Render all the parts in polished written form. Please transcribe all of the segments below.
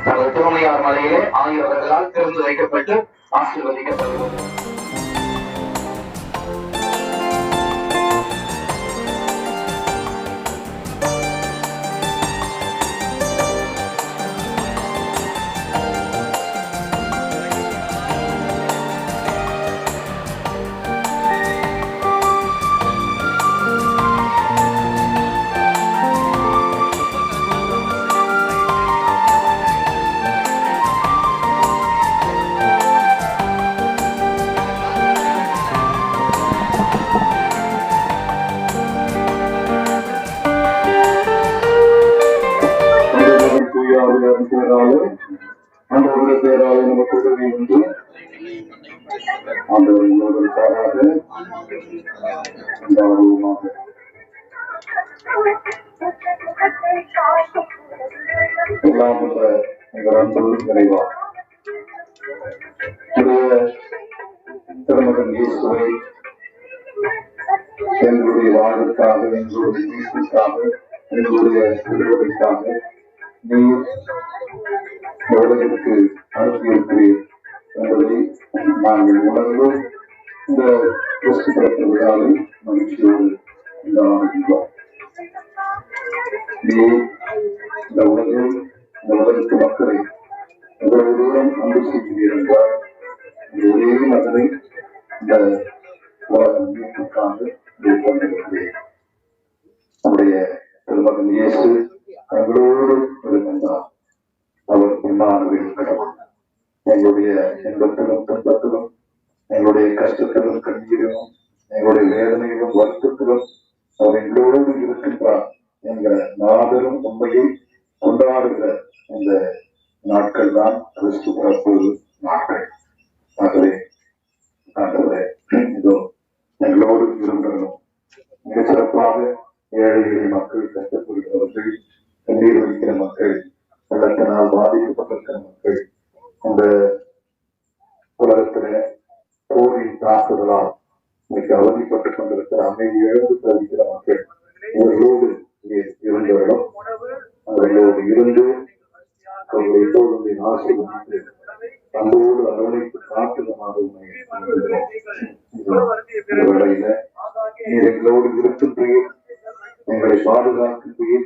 நமது திருமையார் மலையிலே ஆகியவர்களால் திறந்து வைக்கப்பட்டு ஆசீர்வதிக்கப்படுகிறது. ஆண்டவருடைய பேராலே நமக்கு உதவி உண்டு. ஆண்டவர்கள் பாராக எல்லாம் உள்ள எங்கள் அன்பு நிறைவா திருமகன் இயேசுவை எங்களுடைய வாழ்வுக்காக, எங்களுடைய மீட்புக்காக, எங்களுடைய விடுதலைக்காக நீர் உலகிற்கு அனுப்பியிருக்கிறீர் என்பதை நாங்கள் உணர்ந்து இந்த கிறிஸ்து பிறப்பு விழாவை மகிழ்ச்சியோடு கொண்டாடுகின்றோம். நீர் இந்த உலகில் இந்த உலகத்து மக்களை எவ்வளவு தூரம் அன்பு செய்கிறீர் என்றால் ஒரே மகனை இந்த உலகம் மீட்புக்காக கொண்டிருக்கிறேன். நம்முடைய திருமகன் இயேசு எங்களோடு இருக்கின்றார். அவர் பின்னானவில் கடவுள். எங்களுடைய இன்பத்திலும் துன்பத்திலும், எங்களுடைய கஷ்டத்திலும் கண்ணீரிலும், எங்களுடைய வேதனையிலும் வருத்தத்திலும் அவர் எங்களோடு இருக்கின்றார் என்கிற மாபெரும் உண்மையை கொண்டாடுகிற இந்த நாட்கள் தான் கிறிஸ்து பிறப்பு நாட்கள். ஆகவே ஆண்டவரே, இதோ எங்களோடு இருந்தவர்களும் மிக சிறப்பாக ஏழை எளிய மக்கள், கஷ்டப்படுகிறவர்கள், கண்ணீர் வலிக்கிற மக்கள், வெள்ளத்தினால் பாதிக்கப்பட்டிருக்கிற மக்கள், இந்த உலகத்தில போரின் தாக்குதலால் இன்னைக்கு அவதிப்பட்டுக் கொண்டிருக்கிற அமைதி இழந்து தவிக்கிற மக்கள், இவர்களோடு இருந்தவர்களும் அவர்களோடு இருந்து அவர்கள் எப்போது ஆசீர்வதித்து அன்போடு அரவணைப்பு காட்டுதமாக வேளையில நீர் எங்களோடு இருக்கின்றீர், எங்களை பாதுகாக்கின்றீர்,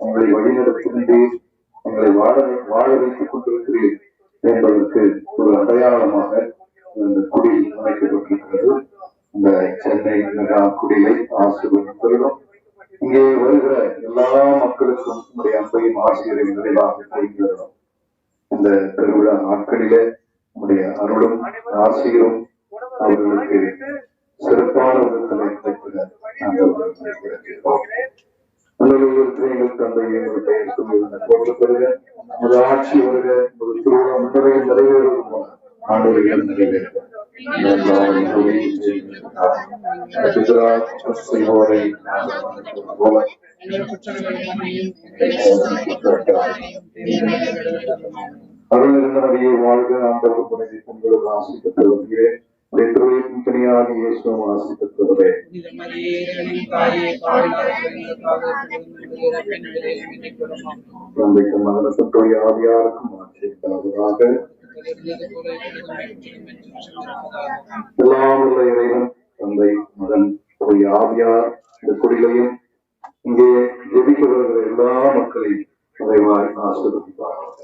எங்களை வழிநடத்துகின்றீர், எங்களை வாழ வைத்துக் கொண்டிருக்கிறீர் என்பதற்கு ஒரு அடையாளமாக இந்த குடி அமைக்கப்பட்டிருக்கிறது. இந்த சென்னை மெகா குடியை ஆசீர்வதிப்பதிலும் இங்கே வருகிற எல்லா மக்களுக்கும் உங்களுடைய அன்பையும் ஆசிரியரையும் நிறைவாக கொள்கிறோம். இந்த பெருவிழா நாட்களிலே உங்களுடைய அருளும் ஆசிரியரும் அவர்களுக்கு சிறப்பான விதத்தினை கிடைக்கிற நாங்கள் எங்கள் தந்தையை பெருக நமது ஆட்சி வருக, ஒரு திருவிழா முன்னரையில் நிறைவேறும் போல ஆண்டுகள் நிறைவேறும். செய்வோரை அருளிருந்தவரையே வாழ்க. ஆண்டவர் புனித பொங்கல் ஆசி பெற்று வருகிறேன். துணையாக இயேசுவும் ஆசி பெற்றவரே. தந்தைக்கும் மகனுக்கும் தூய ஆவியாருக்கும் ஆட்சி உண்டாவதாக. எல்லாம் உள்ள இறைவன் தந்தை, மகன், தூய ஆவியார் இந்த குடிலையும் இங்கே ஜெபிக்க வருகிற எல்லா மக்களையும் நிறைவாய் ஆசீர்வதிப்பார்கள்.